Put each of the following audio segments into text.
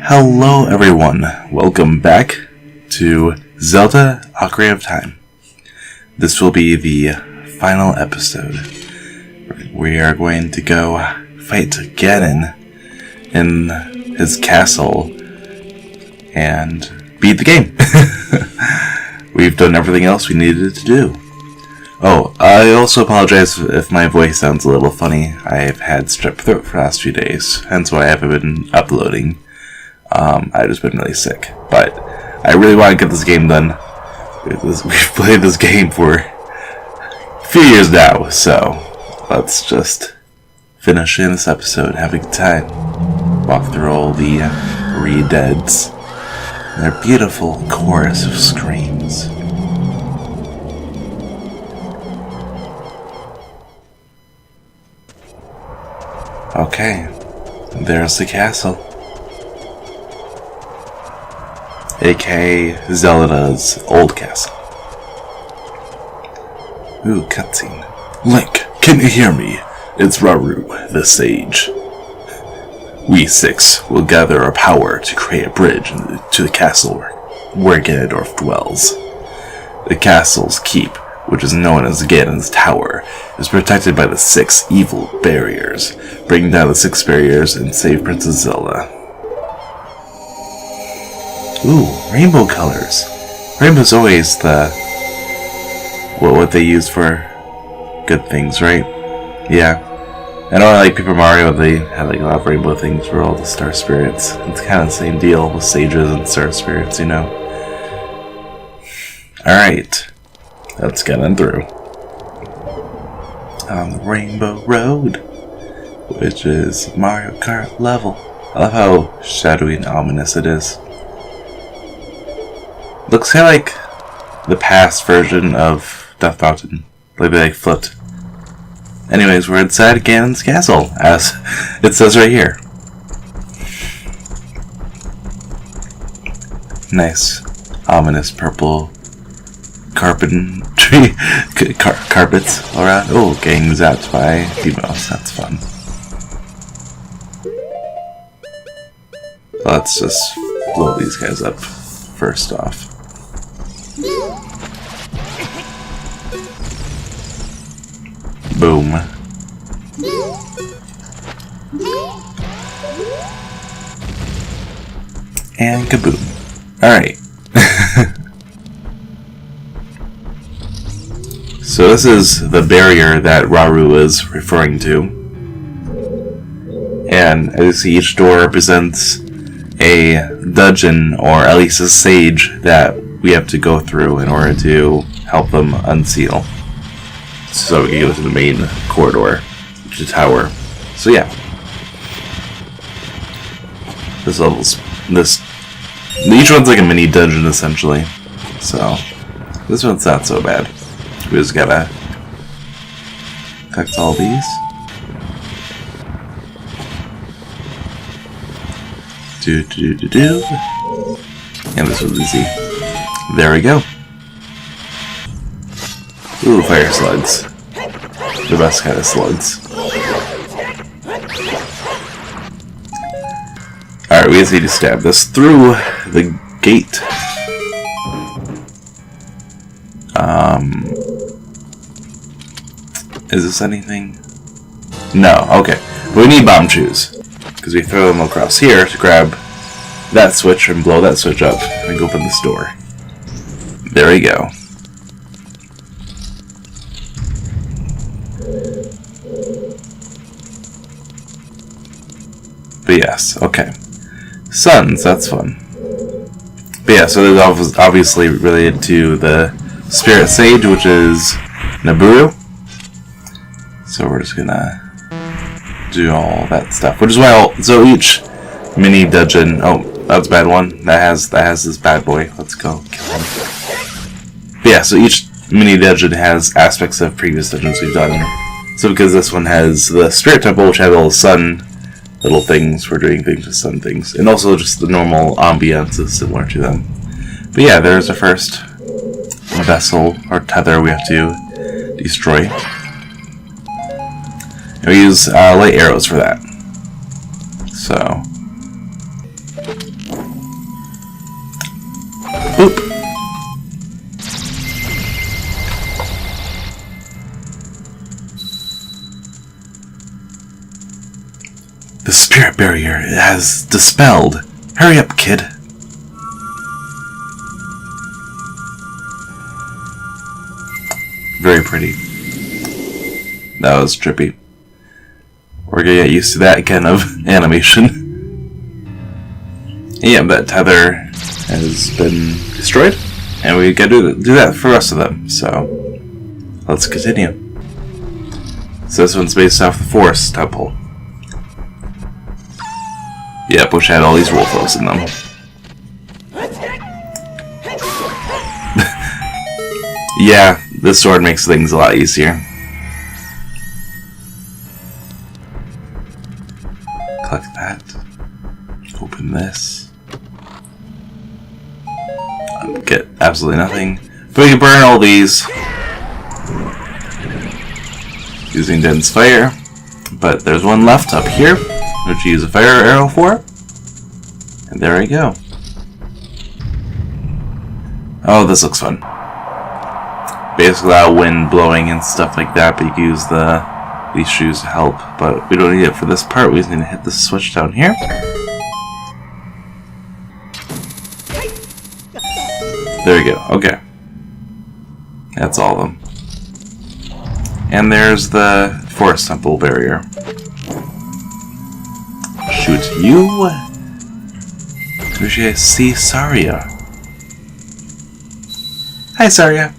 Hello everyone, welcome back to Zelda Ocarina of Time. This will be the final episode. We are going to go fight Ganon in his castle and beat the game. We've done everything else we needed to do. Oh, I also apologize if my voice sounds a little funny. I've had strep throat for the last few days, hence why I haven't been uploading. I've just been really sick, but I really want to get this game done. We've played this game for a few years now, so let's just finish in this episode, have a good time, walk through all the re-deads, and their beautiful chorus of screams. Okay, there's the castle. A.k.a. Zelda's old castle. Ooh, cutscene. Link, can you hear me? It's Rauru, the sage. We six will gather our power to create a bridge to the castle where Ganondorf dwells. The castle's keep, which is known as Ganon's Tower, is protected by the 6 evil barriers. Bring down the 6 barriers and save Princess Zelda. Ooh, rainbow colors. Rainbow's always the... what they use for good things, right? Yeah. I know like Paper Mario, they have like a lot of rainbow things for all the star spirits. It's kind of the same deal with sages and star spirits, you know. Alright. Let's get on through. On the Rainbow Road, which is Mario Kart level. I love how shadowy and ominous it is. Looks kind of like the past version of Death Mountain. Like they flipped. Anyways, we're inside Ganon's castle, as it says right here. Nice, ominous purple carpets around. Oh, getting zapped by females. That's fun. Let's just blow these guys up first off. Boom. And kaboom. Alright. So this is the barrier that Rauru is referring to. And as you see, each door represents a dungeon, or at least a sage, that we have to go through in order to help them unseal. So we can go to the main corridor, which is the tower. So yeah. Each one's like a mini dungeon essentially. So this one's not so bad. We just gotta collect all these. Do. And this was easy. There we go. Ooh, fire slugs. The best kind of slugs. Alright, we just need to stab this through the gate. Is this anything? No, okay. But we need bomb shoes. Because we throw them across here to grab that switch and blow that switch up and open this door. There we go. But yes, okay. Suns, that's fun. But yeah, so this is obviously related to the Spirit Sage, which is Naburu. So we're just gonna do all that stuff. Which is why so each mini dungeon, oh, that's a bad one. That has this bad boy. Let's go kill him. But yeah, so each mini dungeon has aspects of previous dungeons we've done. So because this one has the Spirit Temple, which has all the sun little things for doing things with sun things, and also just the normal ambiance is similar to them. But yeah, there's the first vessel or tether we have to destroy. And we use light arrows for that. So Boop. The spirit barrier has dispelled. Hurry up, kid. Very pretty. That was trippy. We're gonna get used to that kind of animation. Yeah, that tether has been destroyed, and we gotta do that for the rest of them, so let's continue. So this one's based off the Forest Temple. Yep, which had all these wolfos in them. Yeah, this sword makes things a lot easier. Click that. Open this. Get absolutely nothing. But we can burn all these using dense fire. But there's one left up here, which you use a fire arrow for. And there we go. Oh, this looks fun. Basically, a lot of wind blowing and stuff like that, but you can use these shoes to help. But we don't need it for this part. We just need to hit the switch down here. There we go. Okay. That's all of them. And there's the Forest Temple barrier. Shoot you. We should see Saria. Hi, Saria.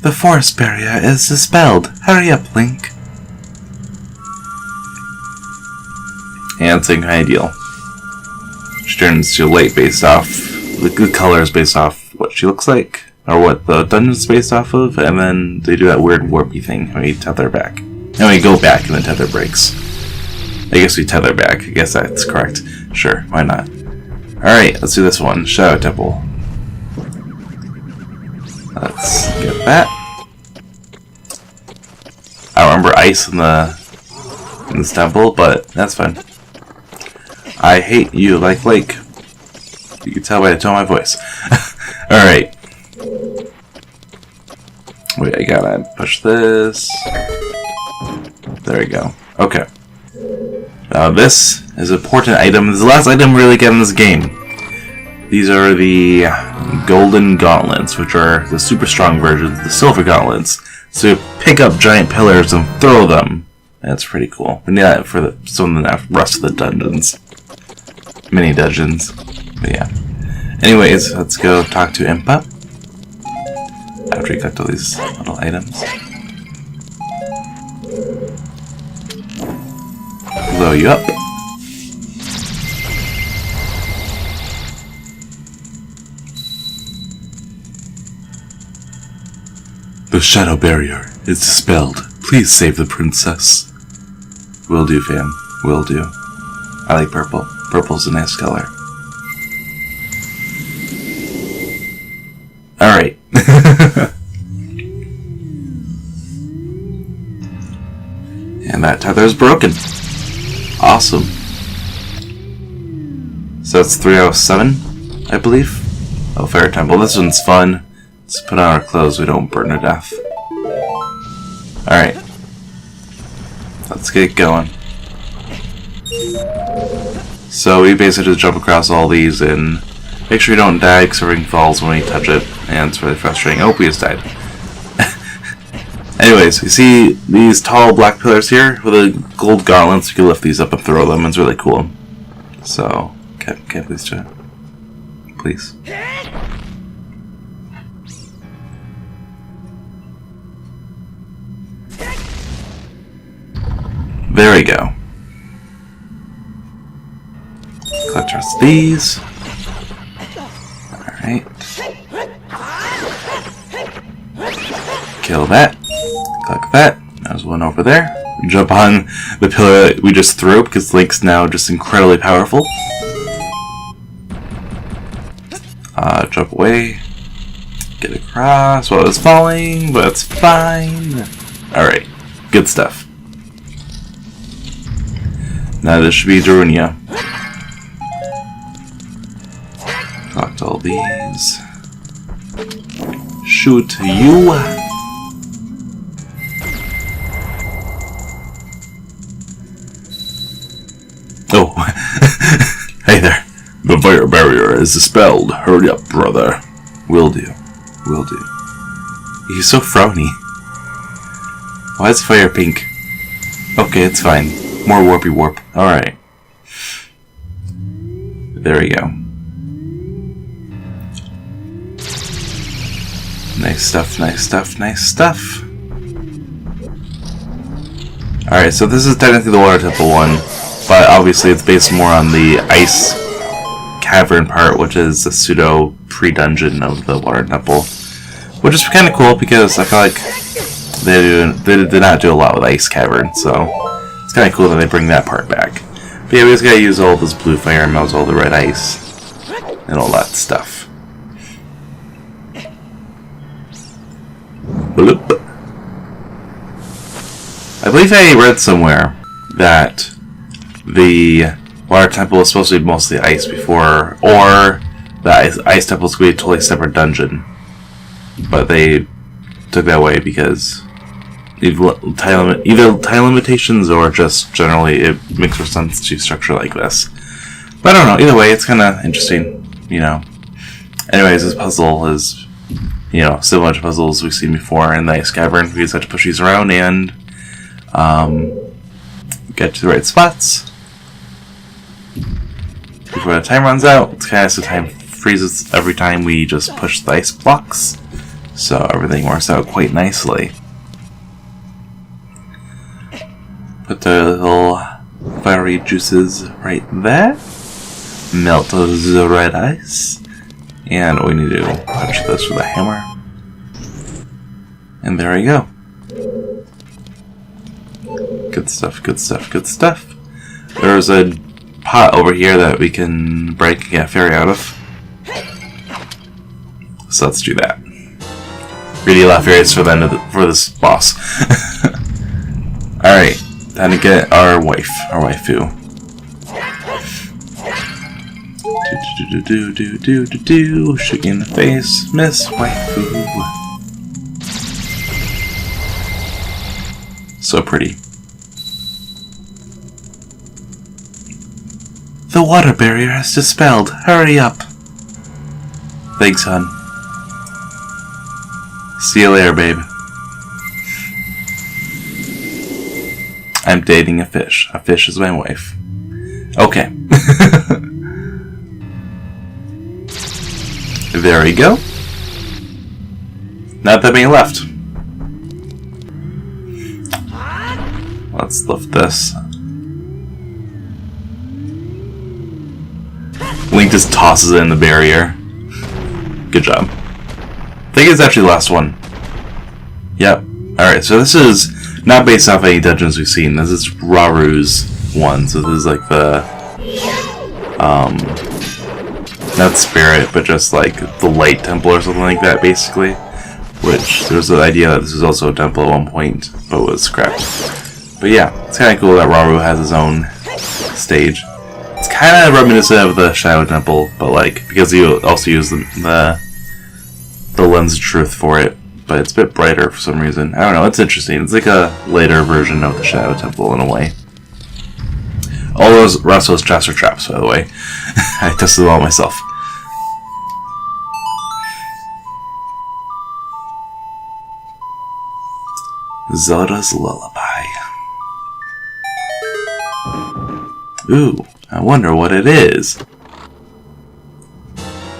The forest barrier is dispelled. Hurry up, Link. And same kind of deal. She turns to light based off the colors based off what she looks like, or what the dungeon's based off of, and then they do that weird warpy thing when we tether back. And we go back and the tether breaks. I guess we tether back. I guess that's correct. Sure, why not? Alright, let's do this one. Shadow Temple. Let's get that. I don't remember ice in this temple, but that's fine. I hate you like Lake. You can tell by the tone of my voice. Alright. Wait, I gotta push this. There we go. Okay. Now this is an important item. This is the last item we really get in this game. These are the golden gauntlets, which are the super strong versions, the silver gauntlets. So you pick up giant pillars and throw them. That's pretty cool. We need that for some of the rest of the dungeons. Mini dungeons. But yeah. Anyways, let's go talk to Impa. After you collect all these little items. Blow you up. The shadow barrier is dispelled. Please save the princess. Will do, fam. Will do. I like purple. Purple's a nice color. Alright. And that tether is broken. Awesome. So that's 3 out of 7, I believe. Oh, Fire Temple. This one's fun. Let's put on our clothes, we don't burn to death. Alright. Let's get going. So we basically just jump across all these and make sure you don't die because everything falls when we touch it. And it's really frustrating. Oh, we just died. Anyways, you see these tall black pillars here with the gold gauntlets. You can lift these up and throw them. It's really cool. So, can please do it? Please. There we go. Collect the rest of these. Alright. Kill that. Collect that. There's one over there. Jump on the pillar that we just threw because Link's now just incredibly powerful. Jump away. Get across while it's falling, but it's fine. Alright. Good stuff. Now this should be Darunia. collect all these. Shoot you! Oh, hey there. The fire barrier is dispelled. Hurry up, brother. Will do. Will do. He's so frowny. Why is fire pink? Okay, it's fine. More warpy warp. Alright. There we go. Nice stuff, nice stuff, nice stuff. Alright, so this is technically the water temple one, but obviously it's based more on the ice cavern part, which is a pseudo pre-dungeon of the water temple. Which is kind of cool because I feel like they did not do a lot with ice cavern, so it's kind of cool that they bring that part back. But yeah, we just gotta use all this blue fire and melt all the red ice and all that stuff. Bloop. I believe I read somewhere that the water temple was supposed to be mostly ice before, or the ice temple was going to be a totally separate dungeon. But they took that away because either time limitations or just generally it makes more sense to structure like this. But I don't know, either way, it's kind of interesting, you know. Anyways, this puzzle is, you know, similar to puzzles we've seen before in the ice cavern. We just have to push these around and get to the right spots before the time runs out. It's kind of so time freezes every time we just push the ice blocks, so everything works out quite nicely. Put the little fiery juices right there. Melt the red ice. And we need to punch this with a hammer. And there we go. Good stuff, good stuff, good stuff. There's a pot over here that we can break and get a fairy out of. So let's do that. Really a lot of fairies for the end of for this boss. Alright, time to get our waifu. Shoot you in the face, Miss Waifu. So pretty. The water barrier has dispelled. Hurry up. Thanks, hon. See you later, babe. I'm dating a fish. A fish is my wife. Okay. There we go. Not that many left. Let's lift this. Link just tosses it in the barrier. Good job. I think it's actually the last one. Yep. Alright, so this is not based off any dungeons we've seen. This is Raru's one. So this is like the not spirit, but just like the light temple or something like that, basically. Which there's the idea that this was also a temple at one point, but was scrapped. But yeah, it's kind of cool that Raru has his own stage. It's kind of reminiscent of the Shadow Temple, but like because you also use the lens of truth for it, but it's a bit brighter for some reason. I don't know. It's interesting. It's like a later version of the Shadow Temple in a way. All those rest of those traps are traps, by the way. I tested them all myself. Zelda's Lullaby. Ooh, I wonder what it is.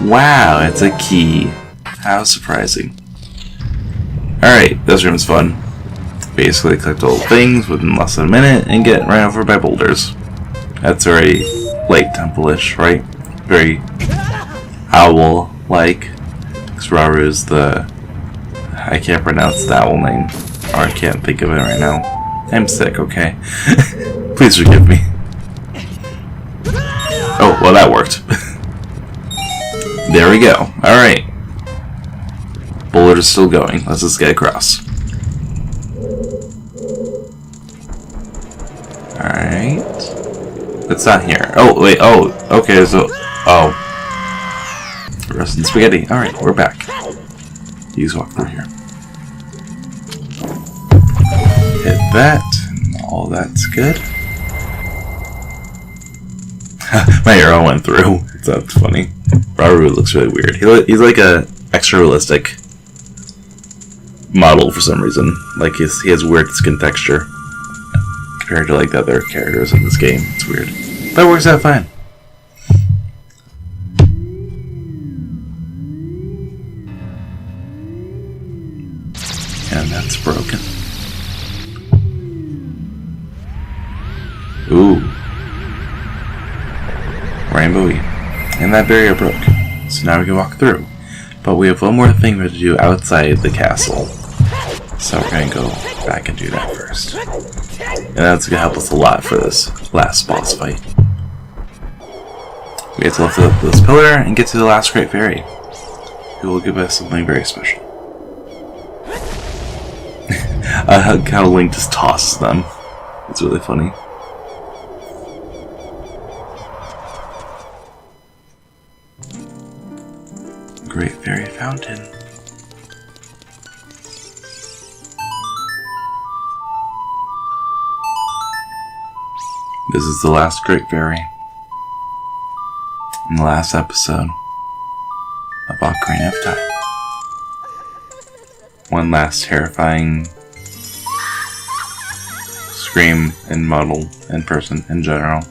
Wow, it's a key. How surprising. Alright, this room's fun. Basically collect all things within less than a minute and get ran over by boulders. That's very late temple-ish, right? Very owl-like. Because Raru is the... I can't pronounce the owl name. Or I can't think of it right now. I'm sick, okay? Please forgive me. Oh, well that worked. There we go. Alright. Bullet is still going. Let's just get across. Alright. It's not here. Oh, wait. Oh, okay. So, oh. Roast and spaghetti. Alright, we're back. You just walk through here. Hit that. All that's good. My arrow went through. That's funny. Rauru looks really weird. He's like a extra realistic model for some reason. Like he has weird skin texture compared to like the other characters in this game. It's weird. But it works out fine. And that's broken. Ooh. Rainbowy. And that barrier broke. So now we can walk through. But we have one more thing we have to do outside the castle. So we're going to go back and do that first. And that's going to help us a lot for this last boss fight. We have to lift up this pillar and get to the last great fairy, who will give us something very special. How Link just tosses them. It's really funny. Great Fairy Fountain. This is the last Great Fairy. In the last episode of Ocarina of Time. One last terrifying scream and model in person in general.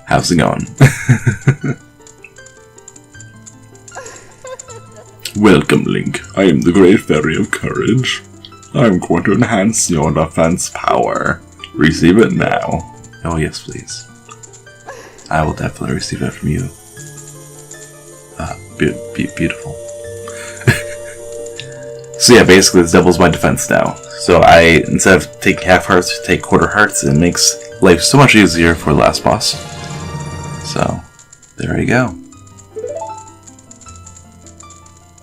How's it going? Welcome, Link. I am the Great Fairy of Courage. I am going to enhance your defense power. Receive it now. Oh yes, please. I will definitely receive it from you. Beautiful. So yeah, basically this doubles my defense now. So instead of taking half hearts, take quarter hearts. It makes life so much easier for the last boss. So, there you go.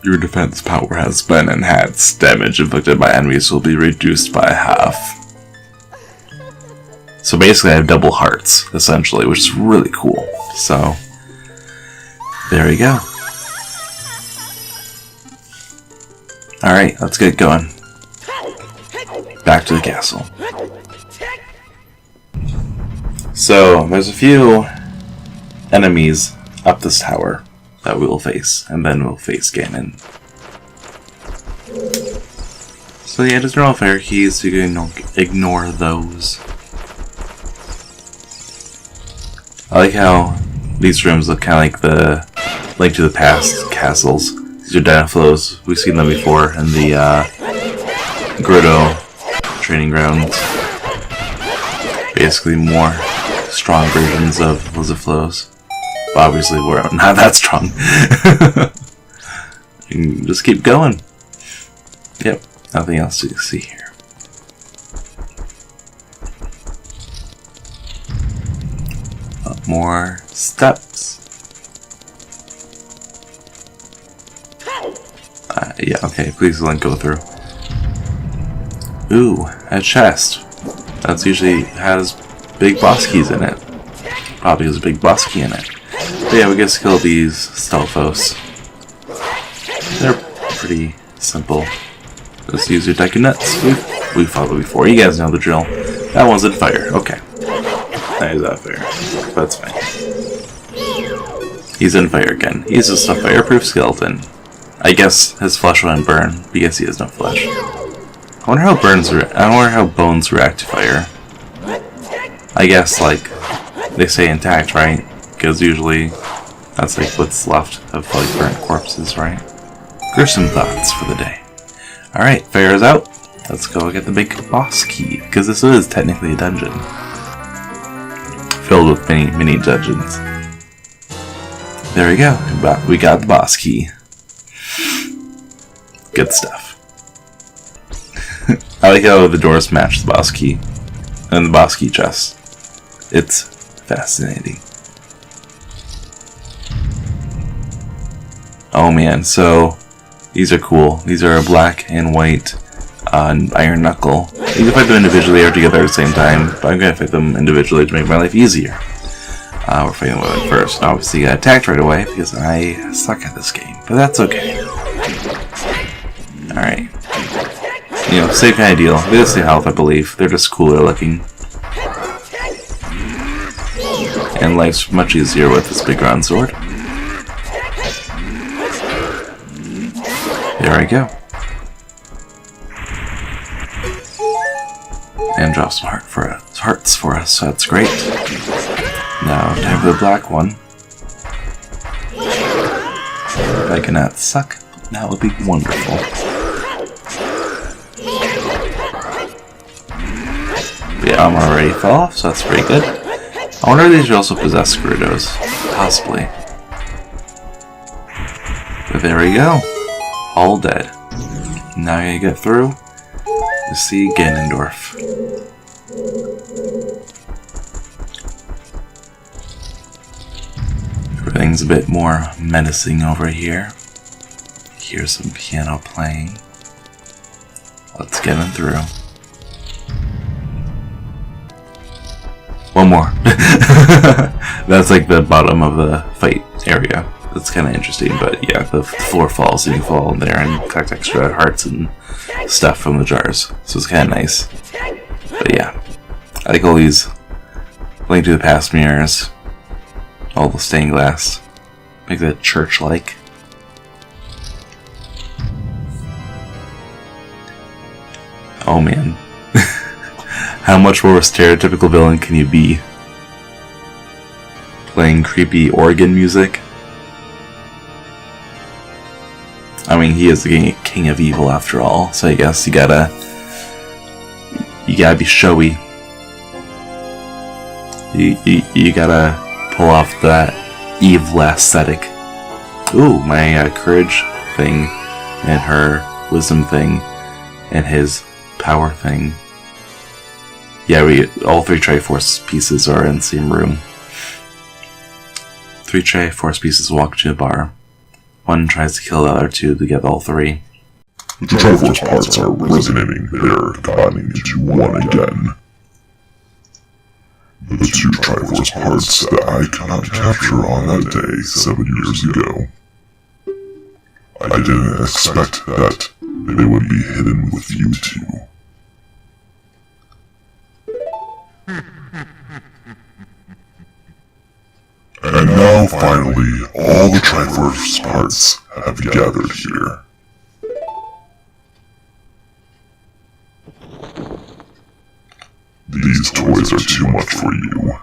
Your defense power has been enhanced. Damage inflicted by enemies will be reduced by half. So basically I have double hearts, essentially, which is really cool. So, there you go. Alright, let's get going. Back to the castle. So, there's a few enemies up this tower that we will face, and then we'll face Ganon. So yeah, just normal fire keys, so you can ignore those. I like how these rooms look kind of like the Link to the Past castles. These are Dynaflows. We've seen them before in the Gerudo training grounds. Basically more strong versions of Lizaflows. But obviously we're not that strong. You can just keep going. Yep, nothing else to see here. Up more steps. Yeah, okay, please Link go through. Ooh, a chest. That's usually has big boss keys in it. Probably has a big boss key in it. But yeah, we get to kill these Stalfos. They're pretty simple. Just use your deck of nuts. We've fought it before. You guys know the drill. That one's in fire. Okay. That is not fair. That's fine. He's in fire again. He's just a fireproof skeleton. I guess his flesh won't burn because he has no flesh. I wonder how bones react to fire. I guess like they stay intact, right? Because usually that's like what's left of like burnt corpses, right? Gruesome thoughts for the day. Alright, fire is out. Let's go get the big boss key, because this is technically a dungeon. Filled with mini dungeons. There we go. We got the boss key. Good stuff. I like how the doors match the boss key. And the boss key chest. It's fascinating. Oh man, so these are cool. These are a black and white iron knuckle. You can fight them individually or together at the same time, but I'm going to fight them individually to make my life easier. We're fighting Lily first. Obviously, got attacked right away because I suck at this game, but that's okay. Alright. You know, same kind of deal. They just see health, I believe. They're just cooler looking. And life's much easier with this big round sword. There I go. And drop some hearts for us, so that's great. Now, time for the black one. If I cannot suck, that would be wonderful. But yeah, I'm already fell off, so that's pretty good. I wonder if these are also possessed Gerudos. Possibly. But there we go. All dead. Now I gotta get through to see Ganondorf. Everything's a bit more menacing over here. Here's some piano playing. Let's get him through. One more. That's like the bottom of the fight area. That's kind of interesting, but yeah, the floor falls and you fall in there and collect extra hearts and stuff from the jars. So it's kind of nice. But yeah, I like all these Link to the Past mirrors. All the stained glass. Make that church-like. Oh man. How much more of a stereotypical villain can you be? Playing creepy organ music? I mean, he is the king of evil after all, so I guess you gotta be showy. You gotta pull off that evil aesthetic. Ooh, my courage thing, and her wisdom thing, and his power thing. Yeah, all three Triforce pieces are in the same room. 3 Triforce pieces walk to a bar. One tries to kill the other two to get all 3. The Triforce parts are resonating. They're combining into one again. The 2 Triforce parts that I could not capture on that day 7 years ago. I didn't expect that they would be hidden with you two. And now, finally, all the Triforce parts have gathered here. These toys are too much for you.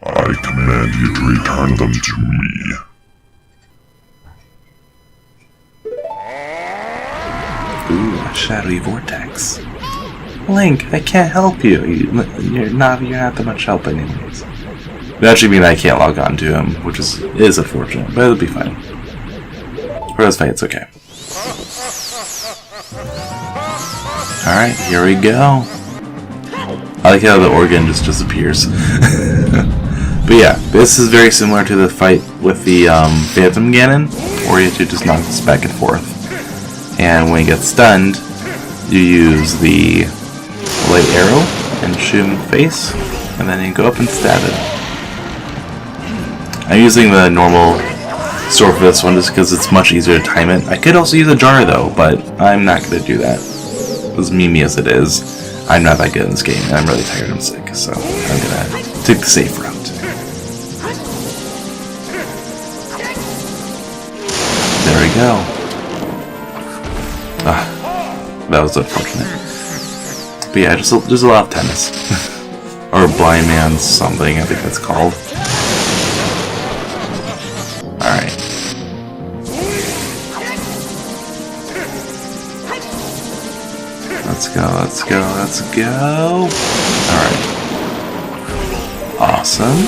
I command you to return them to me. Ooh, a shadowy vortex. Link, I can't help you. You're not that much help anyways. It actually means I can't log on to him, which is unfortunate, but it'll be fine. For this fight, it's okay. Alright, here we go. I like how the organ just disappears. But yeah, this is very similar to the fight with the Phantom Ganon, where you have to just knock this back and forth. And when he gets stunned, you use the light arrow and shoot him in the face, and then you go up and stab it. I'm using the normal sword for this one just because it's much easier to time it. I could also use a jar though, but I'm not going to do that. As memey as it is, I'm not that good in this game, and I'm really tired and sick, so I'm going to take the safe route. There we go. That was unfortunate. But yeah, just a lot of tennis. Or blind man's something, I think that's called. Alright. Let's go, let's go, let's go! Alright. Awesome.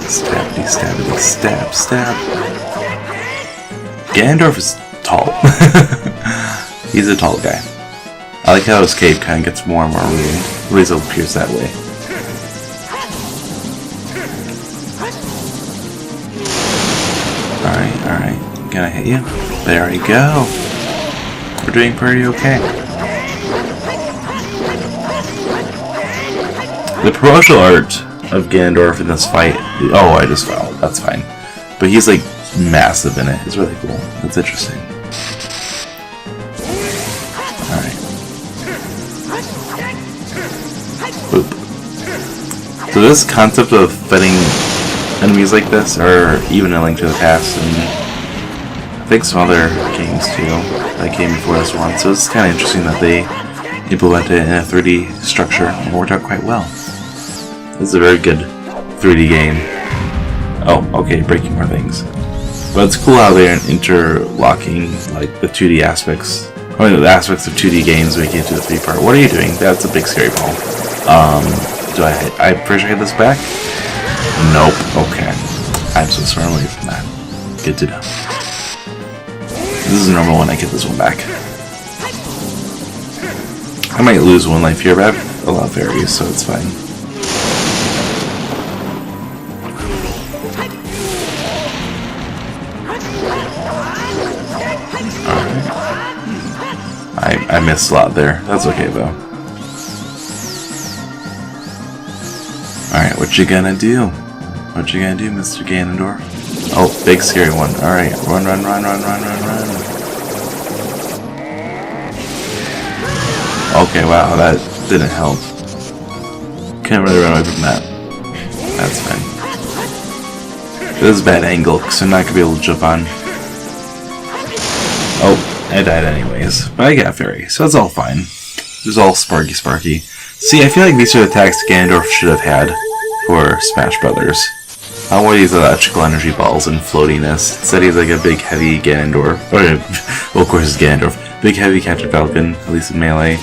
Stabby, stabby, stab, stab. Ganondorf is tall. He's a tall guy. I like how his cape kind of gets more and more weird. Rizzo appears that way. Alright, alright. Can I hit you? There we go. We're doing pretty okay. The promotional art of Ganondorf in this fight... Oh, I just fell. That's fine. But he's like massive in it. It's really cool. That's interesting. Alright. Boop. So this concept of fighting enemies like this, or even A Link to the Past, and I think some other games too, that came before this one, so it's kind of interesting that they implemented it in a 3D structure and worked out quite well. This is a very good 3D game. Oh, okay, breaking more things. But it's cool how they're interlocking like the 2D aspects. I mean, the aspects of 2D games making it to the 3D part. What are you doing? That's a big scary ball. I'm pretty sure I hit this back? Nope. Okay. I'm so far away from that. Good to know. This is normal when I get this one back. I might lose one life here, but I have a lot of fairies, so it's fine. Alright. I missed a lot there. That's okay, though. Alright, what you gonna do? What you gonna do, Mr. Ganondorf? Oh, big scary one. Alright, run, run, run, run, run, run, run. Okay, wow, that didn't help. Can't really run away from that. That's fine. This is a bad angle, because I'm not gonna be able to jump on. Oh, I died anyways. But I got fairy, so it's all fine. It was all sparky. See, I feel like these are the attacks Ganondorf should have had for Smash Brothers. I want these electrical energy balls and floatiness. Instead he's like a big heavy Ganondorf. Well, of course it's Ganondorf. Big heavy Captain Falcon, at least in Melee.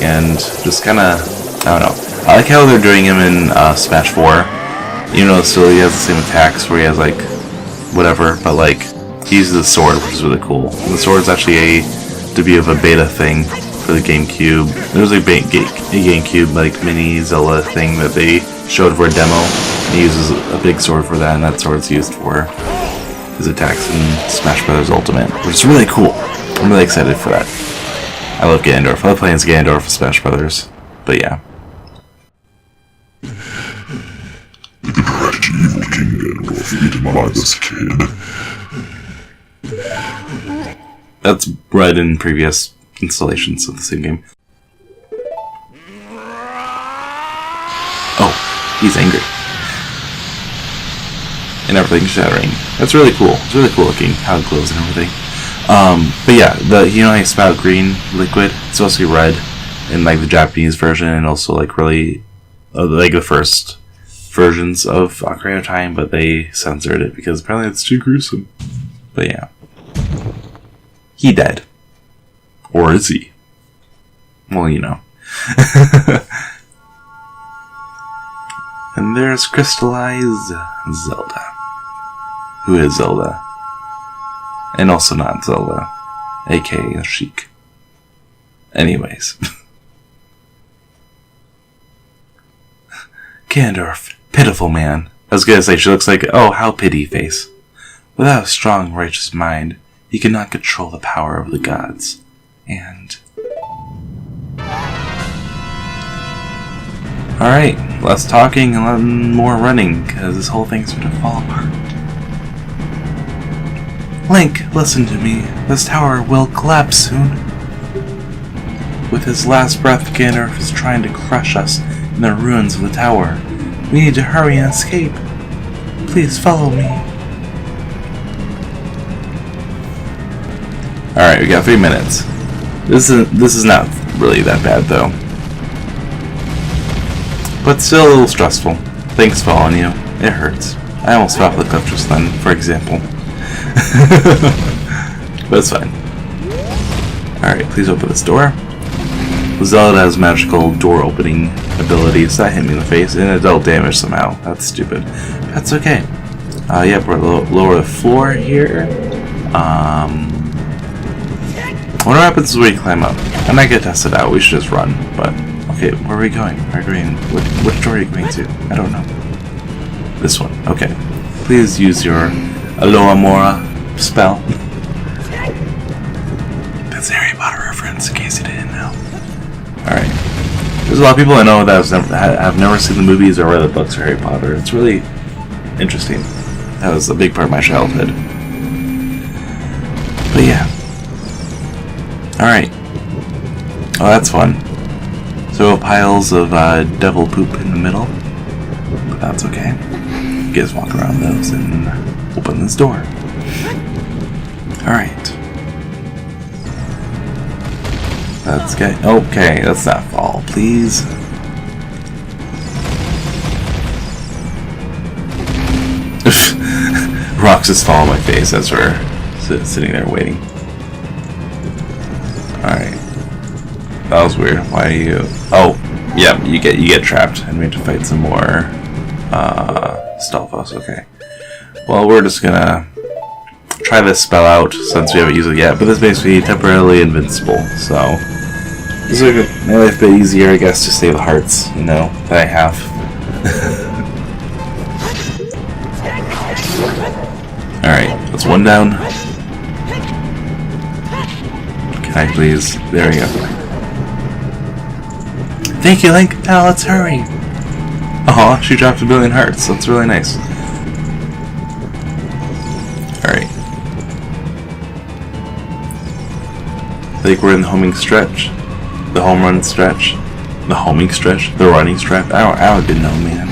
And just kinda, I don't know. I like how they're doing him in Smash 4. You know, still he has the same attacks where he has like, whatever, but like, he uses the sword, which is really cool. And the sword is actually to be of a beta thing for the GameCube. There's a GameCube like mini Zelda thing that they showed for a demo. He uses a big sword for that, and that sword's used for his attacks in Smash Bros. Ultimate, which is really cool. I'm really excited for that. I love Ganondorf. I love playing as Ganondorf with Smash Brothers. But yeah. The great evil King Ganondorf eaten by this kid. That's read in previous installations of the same game. Oh, he's angry. And everything's shattering. That's really cool. It's really cool looking how it glows and everything. But yeah, you know, I spout green liquid. It's supposed to be red in like the Japanese version, and also like really like the first versions of Ocarina of Time, but they censored it because apparently it's too gruesome. But yeah, he dead, or is he? Well, you know. And there's crystallized Zelda. Who is Zelda? And also not Zelda, aka Sheik. Anyways. Ganondorf, pitiful man. I was gonna say, she looks like, oh, how pity face. Without a strong, righteous mind, he cannot control the power of the gods. And... Alright, less talking and more running, because this whole thing's gonna fall apart. Link, listen to me. This tower will collapse soon. With his last breath, Ganondorf is trying to crush us in the ruins of the tower. We need to hurry and escape. Please follow me. Alright, we got 3 minutes. This is not really that bad though. But still a little stressful. Things fall on you. It hurts. I almost fell off the cliff just then, for example. But it's fine. Alright, please open this door. Zelda has magical door opening abilities. That hit me in the face and it dealt damage somehow. That's stupid. That's okay. Yep, we're lower the floor here. What happens when we climb up? I'm not gonna test it out, we should just run, but okay, where are we going? Which door are you going to? I don't know. This one, okay. Please use your Aloha Mora spell. That's a Harry Potter reference, in case you didn't know. Alright. There's a lot of people I know that have never seen the movies or read the books for Harry Potter. It's really interesting. That was a big part of my childhood. But yeah. Alright. Oh, that's fun. So piles of devil poop in the middle. But that's okay. You guys walk around those and open this door. Alright. Let's get... Okay, let's not fall, please. Rocks just fall on my face as we're sitting there waiting. Alright. That was weird. Why are you... Oh, yeah, you get trapped and we have to fight some more Stalfos. Okay. Well, we're just gonna try this spell out since we haven't used it yet, but this makes me temporarily invincible, so this will make my life a bit easier, I guess, to save the hearts, you know, that I have. Alright, that's one down. Can I please? There we go. Thank you, Link! Now let's hurry! Aw, she dropped 1 billion hearts. That's really nice. Alright. I think we're in the homing stretch. The home run stretch. The homing stretch? The running stretch? I don't even know, man.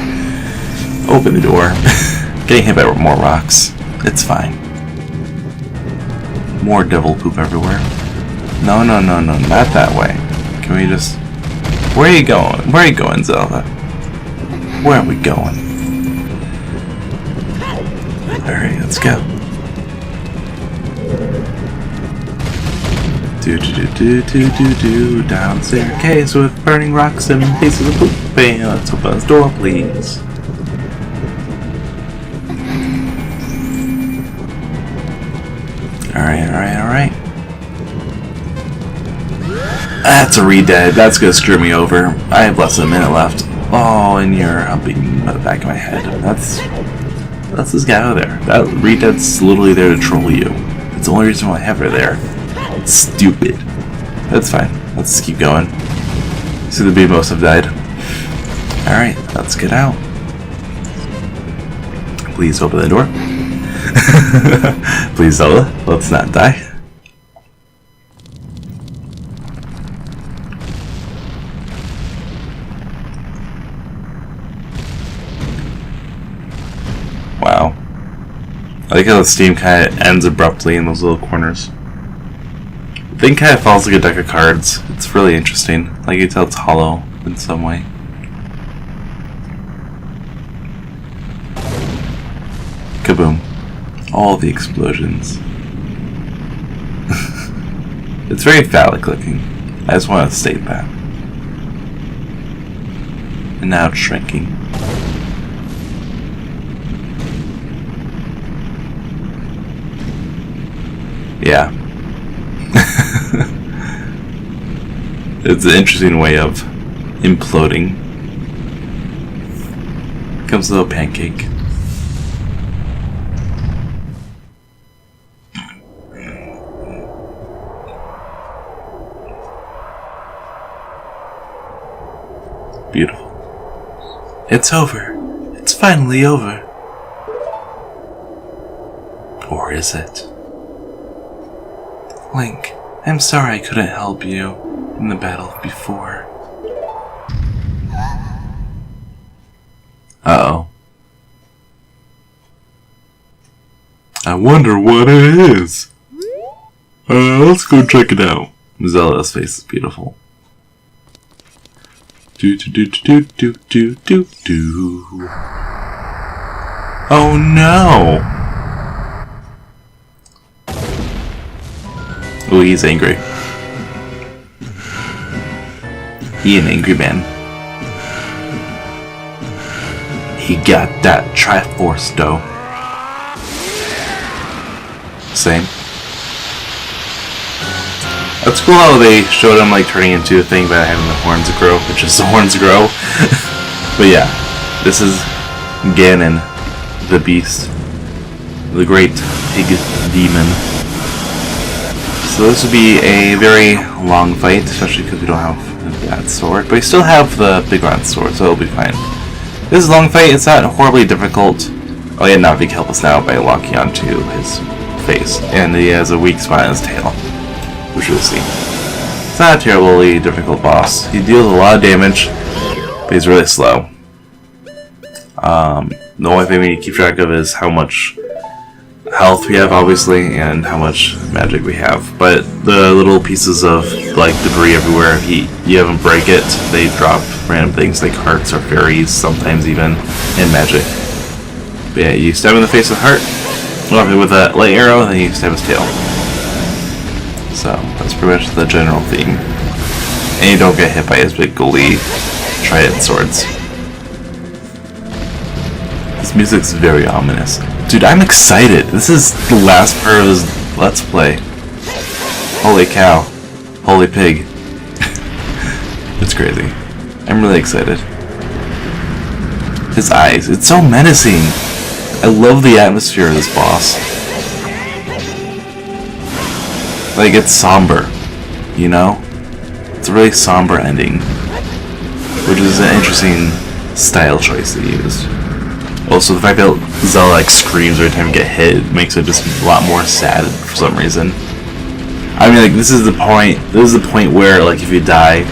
Open the door. Getting hit by more rocks. It's fine. More devil poop everywhere. No, not that way. Can we just... Where are you going? Where are you going, Zelda? Where are we going? Alright, let's go. Do down the staircase with burning rocks and pieces of poop. Hey, let's open this door, please. Alright. That's a re-dead. That's gonna screw me over. I have less than a minute left. Oh, and you're humping by the back of my head. That's this guy over there. That re-dead's literally there to troll you. It's the only reason why I have her there. It's stupid. That's fine. Let's just keep going. See, the bee most have died. Alright, let's get out. Please open the door. Please, Zelda, let's not die. Wow. I like how the steam kind of ends abruptly in those little corners. The thing kind of falls like a deck of cards. It's really interesting. Like you can tell it's hollow in some way. Kaboom. All the explosions. It's very phallic looking. I just want to state that. And now it's shrinking. Yeah. It's an interesting way of imploding. Comes a little pancake. Beautiful. It's over. It's finally over. Or is it? Link, I'm sorry I couldn't help you in the battle before. Uh-oh. I wonder what it is. Let's go check it out. Zelda's face is beautiful. Oh no! Oh, he's angry. He an angry man. He got that Triforce though. Same. That's cool how they showed him like turning into a thing by having the horns grow, which is the horns grow. But yeah, this is Ganon, the beast, the great pig demon. So this would be a very long fight, especially because we don't have that sword, but you still have the big round sword, so it'll be fine. This is a long fight. It's not horribly difficult. Oh yeah, Navi can help us now by locking onto his face, and he has a weak spot in his tail, which you'll see. It's not a terribly difficult boss. He deals a lot of damage, but he's really slow. The only thing we need to keep track of is how much health we have, obviously, and how much magic we have. But the little pieces of like debris everywhere, if you have them break it, they drop random things like hearts or fairies, sometimes even, and magic. But yeah, you stab him in the face with heart, with a light arrow, then you stab his tail. So that's pretty much the general theme. And you don't get hit by his big goalie trident swords. This music's very ominous. Dude, I'm excited. This is the last part of this Let's Play. Holy cow. Holy pig. It's crazy. I'm really excited. His eyes. It's so menacing. I love the atmosphere of this boss. Like, it's somber. You know? It's a really somber ending. Which is an interesting style choice they used. Also, the fact that Zelda like screams every time you get hit makes it just a lot more sad for some reason. I mean, like, this is the point. This is the point where, like, if you die,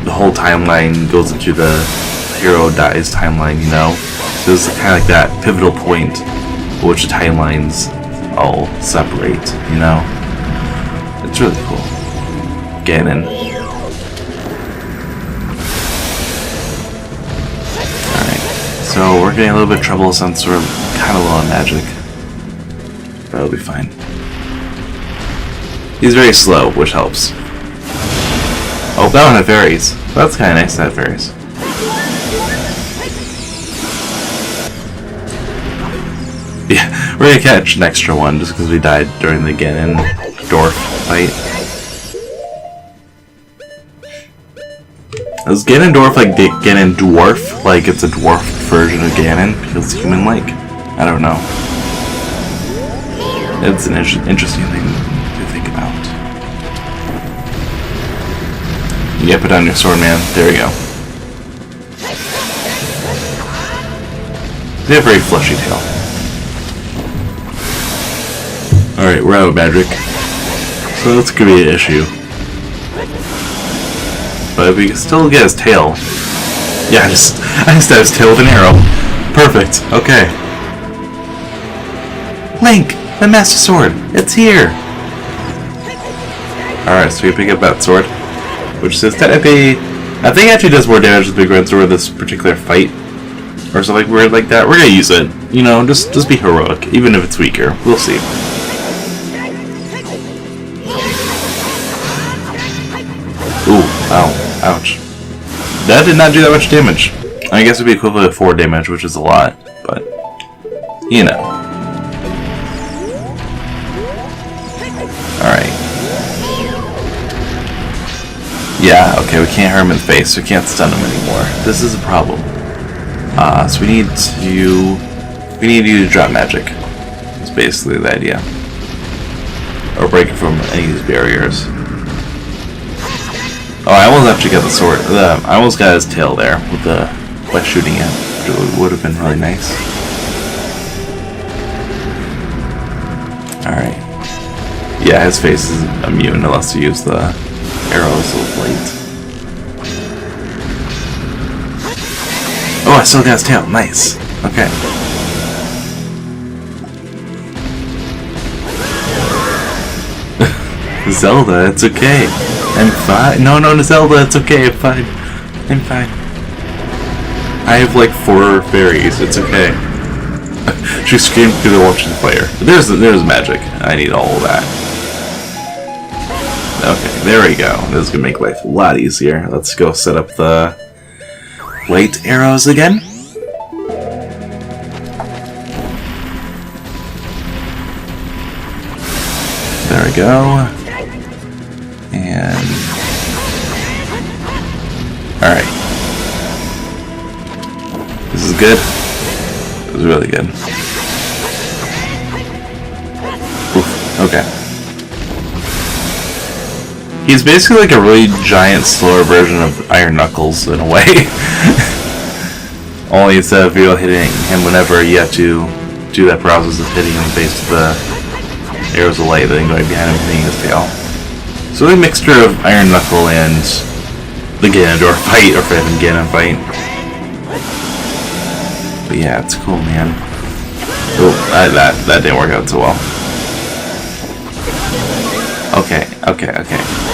the whole timeline goes into the hero dies timeline. You know, so it's kind of like that pivotal point, at which the timelines all separate. You know, it's really cool. Ganon. So we're getting a little bit of trouble since we're kind of low on magic. That'll be fine. He's very slow, which helps. Oh, that one had fairies. That's kind of nice to have fairies. Yeah, we're gonna catch an extra one just because we died during the Ganondorf fight. Is Ganondorf like Ganondorf? Like it's a dwarf version of Ganon? Feels human-like? I don't know. It's an interesting thing to think about. Yeah, put down your sword, man. There we go. They have a very fleshy tail. Alright, we're out of magic. So that's gonna be an issue. But we can still get his tail. Yeah, I just stabbed his tail with an arrow. Perfect. Okay. Link, the Master Sword. It's here. Alright, so we pick up that sword, which says technically, I think it actually does more damage with the big red sword this particular fight, or something weird like that. We're gonna use it. You know, just be heroic, even if it's weaker. We'll see. Ooh, ow. Ouch. That did not do that much damage. I guess it would be equivalent to 4 damage, which is a lot, but, you know. Alright. Yeah, okay, we can't hurt him in the face, we can't stun him anymore. This is a problem. So we need you to drop magic. That's basically the idea. Or break it from any of these barriers. Oh, I almost actually got the sword. I almost got his tail there by shooting it. It would have been really nice. Alright. Yeah, his face is immune unless you use the arrows of light. Oh, I still got his tail. Nice. Okay. Zelda, it's okay. I'm fine. No, Zelda, it's okay. I'm fine. I'm fine. I have like 4 fairies. It's okay. She screamed through the wall to the fire. There's magic. I need all of that. Okay, there we go. This is gonna make life a lot easier. Let's go set up the light arrows again. There we go. And alright. This is good. This is really good. Oof. Okay. He's basically like a really giant, slower version of Iron Knuckles in a way. Only instead of hitting him whenever, you have to do that process of hitting him in the face with the arrows of light, then going behind him and hitting his tail. So a mixture of Iron Knuckle and the Ganondorf fight, or Phantom Ganon fight. But yeah, it's cool, man. Oh, that didn't work out so well. Okay.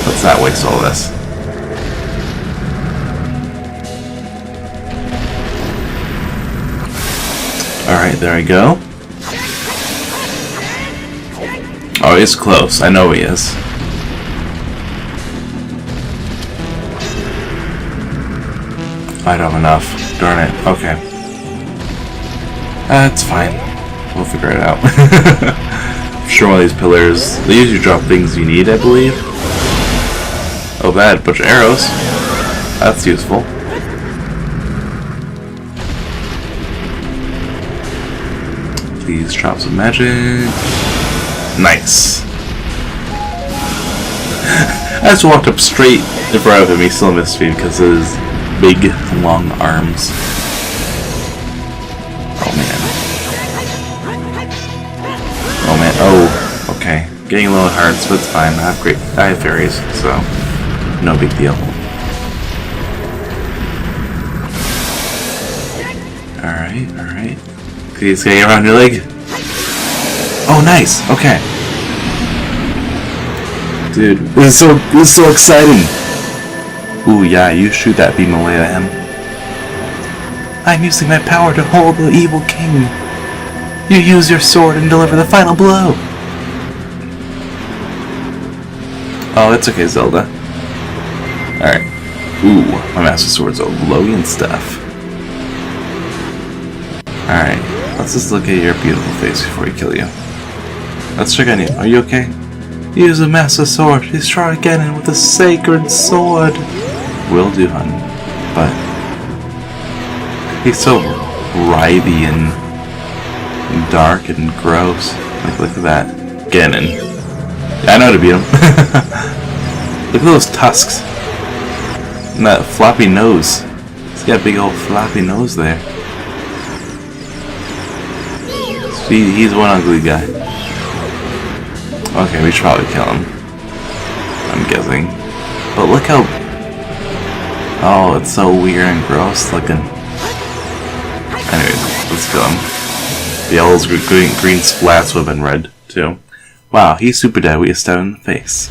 Let's not waste all this. Alright, there we go. Oh, he's close. I know he is. I don't have enough. Darn it. Okay. That's fine. We'll figure it out. I'm sure one of these pillars, they usually drop things you need, I believe. Oh, that bunch of arrows. That's useful. Please drop some magic. Nice. I just walked up straight in front of him. He still missed me because of his big, long arms. Oh man. Oh man. Oh, okay. Getting a little hard, so it's fine. I have fairies, so no big deal. Alright. Please get around your leg. Oh, nice. Okay. Dude, this is so exciting. Ooh, yeah, you shoot that beam away at him. I'm using my power to hold the evil king. You use your sword and deliver the final blow. Oh, it's okay, Zelda. Alright. Ooh, my Master Sword's all glowy and stuff. Alright, let's just look at your beautiful face before we kill you. Let's check on you. Are you okay? Use the Master Sword. Destroy Ganon with the sacred sword. Will do, hun. But he's so writhy and dark and gross. Like, look at that. Ganon. Yeah, I know how to beat him. Look at those tusks. And that floppy nose. He's got a big old floppy nose there. See, he's one ugly guy. Okay, we should probably kill him. I'm guessing. But look how... Oh, it's so weird and gross looking. Anyways, let's kill him. The yellows, green splats would have been red, too. Wow, he's super dead. We just stabbed him in the face.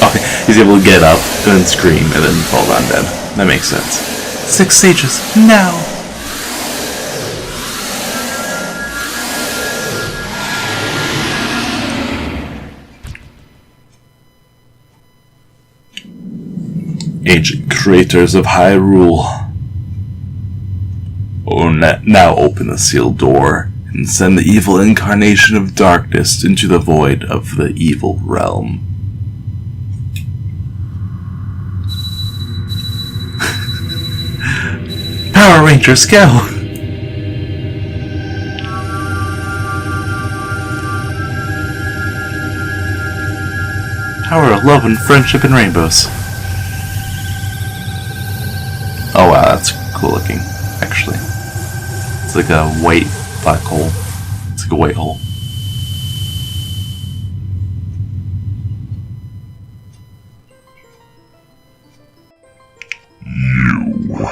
Okay, he's able to get up, and then scream, and then fall down dead. That makes sense. 6 sages, now! Ancient creators of Hyrule. Oh, now open the sealed door and send the evil incarnation of darkness into the void of the evil realm. Power Rangers, go! Power of love and friendship and rainbows. Oh wow, that's cool looking, actually. It's like a white black hole. It's like a white hole. You.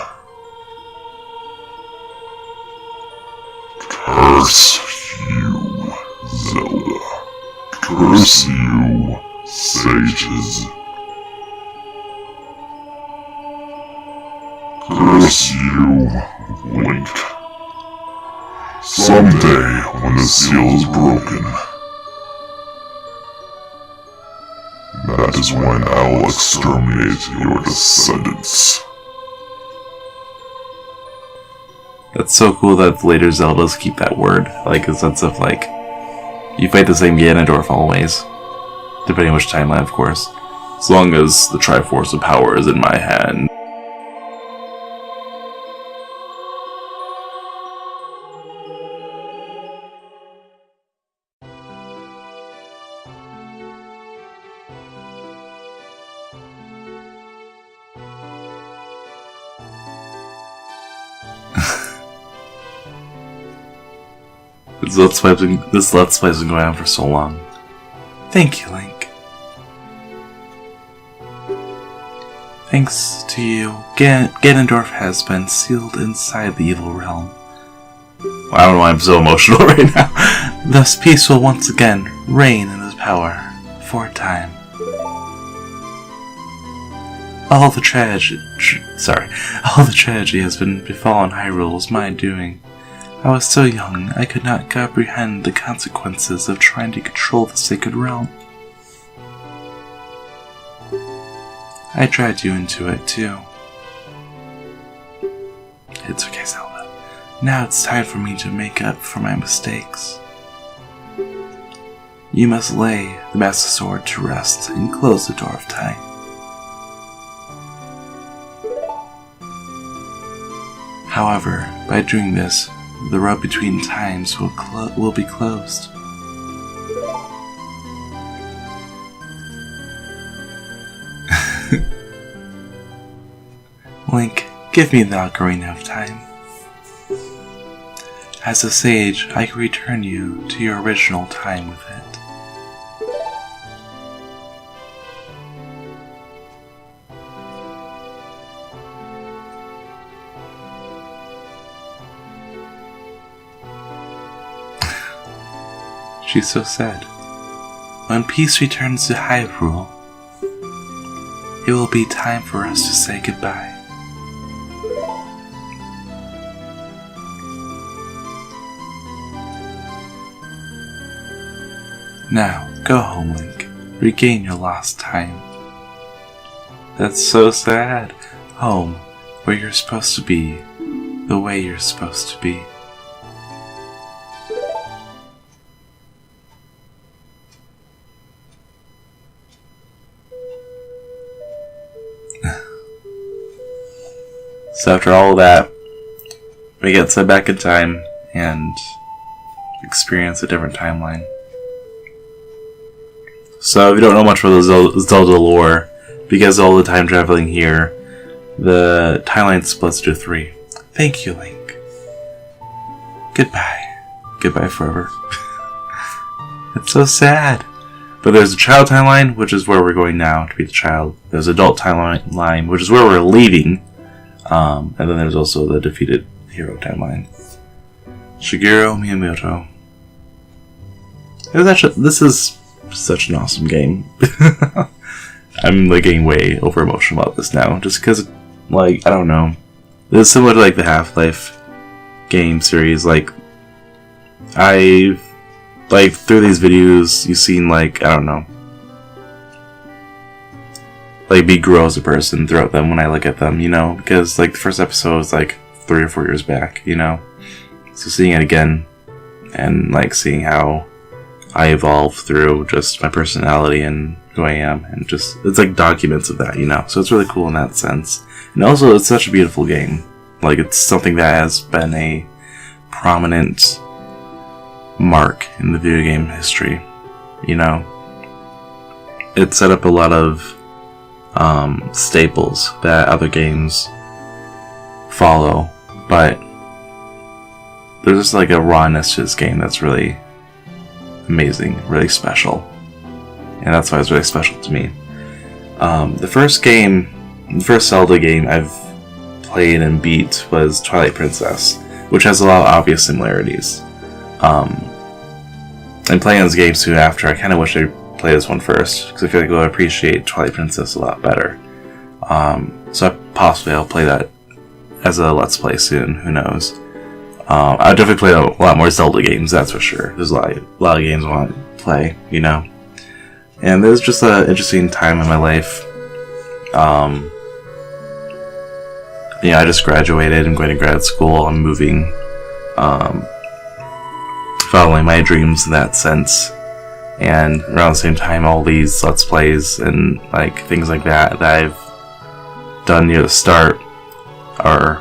Curse you, Zelda. Curse you, sages. Curse you, Link. Someday, when the seal is broken, that is when I will exterminate your descendants. That's so cool that later Zeldas keep that word. Like, a sense of, like, you fight the same Ganondorf always. Depending on which timeline, of course. As long as the Triforce of Power is in my hand. This Let's Play has been going on for so long. Thank you, Link. Thanks to you, Ganondorf has been sealed inside the evil realm. Well, I don't know why I'm so emotional right now. Thus, peace will once again reign in his power for a time. All the tragedy has been befallen Hyrule was my doing. I was so young, I could not comprehend the consequences of trying to control the sacred realm. I dragged you into it, too. It's okay, Zelda. Now it's time for me to make up for my mistakes. You must lay the Master Sword to rest and close the door of time. However, by doing this, the road between times will be closed. Link, give me the Ocarina of Time. As a sage, I can return you to your original time with it. She's so sad. When peace returns to Hyrule, it will be time for us to say goodbye. Now, go home, Link. Regain your lost time. That's so sad. Home, where you're supposed to be, the way you're supposed to be. So after all of that, we get sent back in time and experience a different timeline. So if you don't know much about the Zelda lore, because of all the time traveling here, the timeline splits to 3. Thank you, Link. Goodbye. Goodbye forever. It's so sad. But there's a child timeline, which is where we're going now to be the child. There's adult timeline, which is where we're leaving. And then there's also the defeated hero timeline. Shigeru Miyamoto. This is such an awesome game. I'm like getting way over emotional about this now, just because, like, I don't know. It's similar to like the Half-Life game series. Like, through these videos, you've seen, like, I don't know, like, me grow as a person throughout them when I look at them, you know, because like the first episode was like 3 or 4 years back, you know, so seeing it again and like seeing how I evolve through just my personality and who I am, and just, it's like documents of that, you know, so it's really cool in that sense. And also, it's such a beautiful game. Like, it's something that has been a prominent mark in the video game history, you know. It set up a lot of staples that other games follow, but there's just like a rawness to this game that's really amazing, really special, and that's why it's really special to me. The first Zelda game I've played and beat was Twilight Princess, which has a lot of obvious similarities. And playing those games too after, I kind of wish I play this one first, because I feel like I'll appreciate Twilight Princess a lot better. So possibly I'll play that as a Let's Play soon, who knows. I'll definitely play a lot more Zelda games, that's for sure. There's a lot of games I want to play, you know. And there's just an interesting time in my life. I just graduated, I'm going to grad school, I'm moving, following my dreams in that sense. And around the same time, all these Let's Plays and like things like that I've done near the start are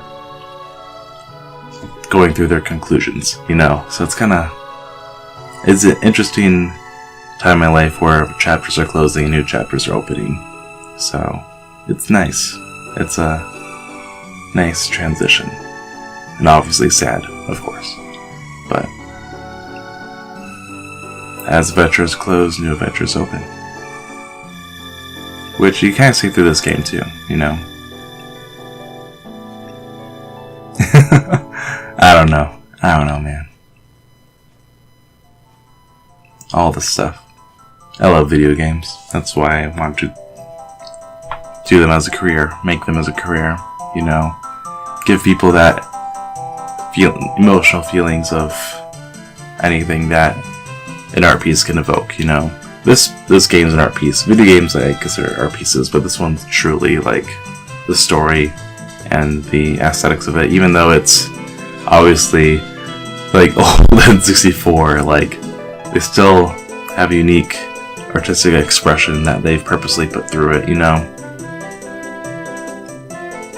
going through their conclusions, you know. So it's an interesting time in my life where chapters are closing and new chapters are opening. So it's nice. It's a nice transition, and obviously sad, of course, but As adventures close, new adventures open. Which you kind of see through this game too, you know? I don't know, man. All this stuff. I love video games. That's why I want to do them as a career, make them as a career, you know? Give people that emotional feelings of anything that an art piece can evoke, you know? This game's an art piece. Video games I consider art pieces, but this one's truly like the story and the aesthetics of it, even though it's obviously like old and 64, like they still have a unique artistic expression that they've purposely put through it, you know?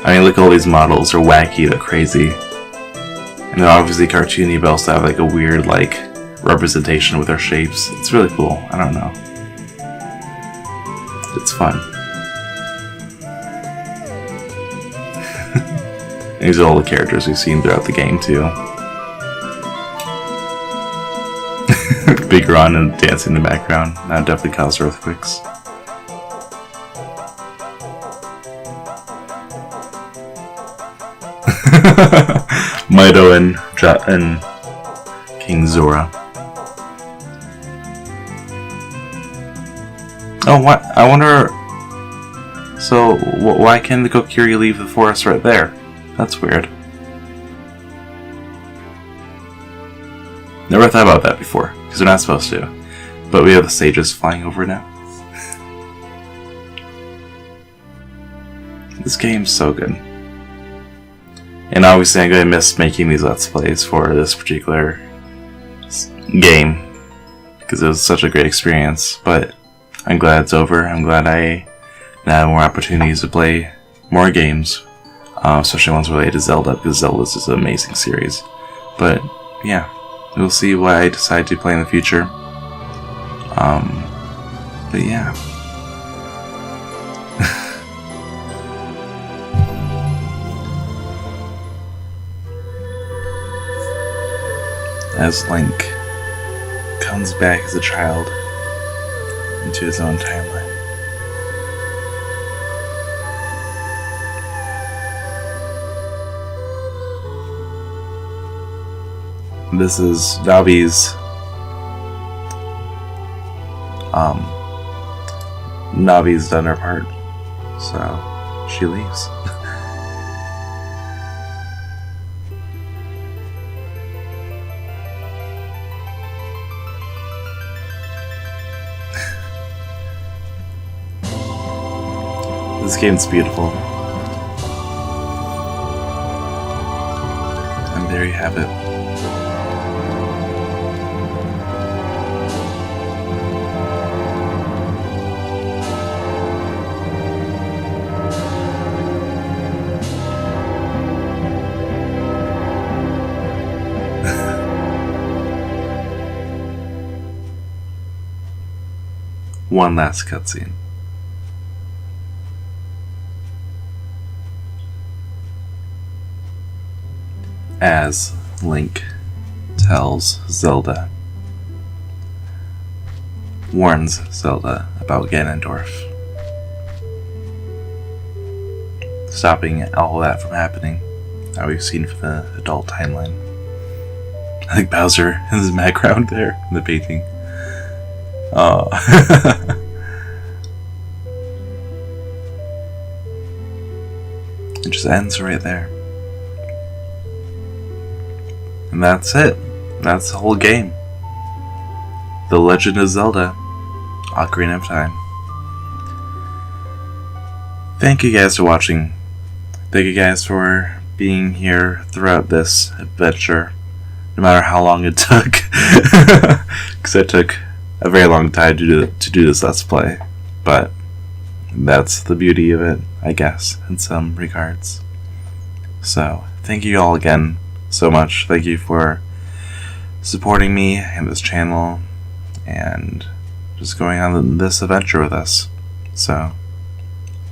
I mean, look at all these models, they're wacky, they're crazy. And they're obviously cartoony, but also have like a weird like representation with their shapes. It's really cool. I don't know. It's fun. These are all the characters we've seen throughout the game too. Big Ron and dancing in the background. That definitely caused earthquakes. Mido and King Zora. Oh, what? I wonder. So, why can the Kokiri leave the forest right there? That's weird. Never thought about that before, because they're not supposed to. But we have the sages flying over now. This game's so good. And obviously I'm going to miss making these Let's Plays for this particular game, because it was such a great experience, but I'm glad it's over. I'm glad I now have more opportunities to play more games, especially ones related to Zelda, because Zelda is just an amazing series. But yeah, we'll see what I decide to play in the future. But yeah. As Link comes back as a child into his own timeline. This is Navi's done her part, so she leaves. This game's beautiful. And there you have it. One last cutscene. As Link tells Zelda, warns Zelda about Ganondorf, stopping all that from happening that we've seen for the adult timeline. I think Bowser in the background there in the painting. Oh. It just ends right there. And that's it. That's the whole game. The Legend of Zelda, Ocarina of Time. Thank you guys for watching. Thank you guys for being here throughout this adventure, no matter how long it took. Because it took a very long time to do this Let's Play. But that's the beauty of it, I guess, in some regards. So, thank you all again so much. Thank you for supporting me and this channel and just going on this adventure with us. So,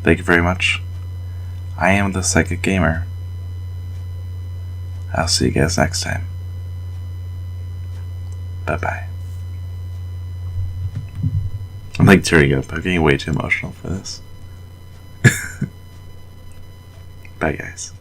thank you very much. I am the Psychic Gamer. I'll see you guys next time. Bye bye. I'm like tearing up. I'm getting way too emotional for this. Bye, guys.